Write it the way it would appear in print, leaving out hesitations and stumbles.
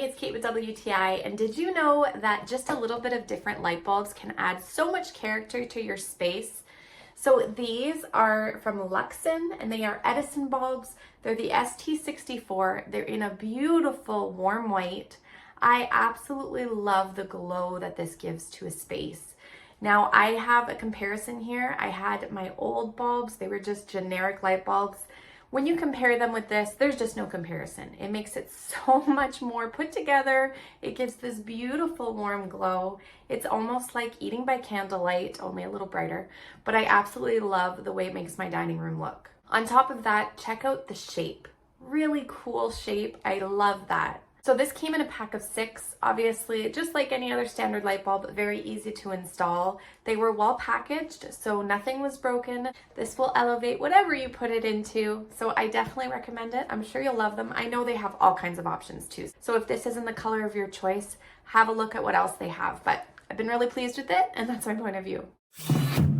it's Kate with WTI, and did you know that just a little bit of different light bulbs can add so much character to your space? So these are from LUXON, and they are Edison bulbs. They're the ST64. They're in a beautiful warm white. I absolutely love the glow that this gives to a space. Now I have a comparison here. I had my old bulbs. They were just generic light bulbs. When you compare them with this, there's just no comparison. It makes it so much more put together. It gives this beautiful warm glow. It's almost like eating by candlelight, only a little brighter, but I absolutely love the way it makes my dining room look. On top of that, check out the shape. Really cool shape. I love that. So this came in a pack of 6, obviously, just like any other standard light bulb, very easy to install. They were well packaged, so nothing was broken. This will elevate whatever you put it into, so I definitely recommend it. I'm sure you'll love them. I know they have all kinds of options too. So if this isn't the color of your choice, have a look at what else they have. But I've been really pleased with it, and that's my point of view.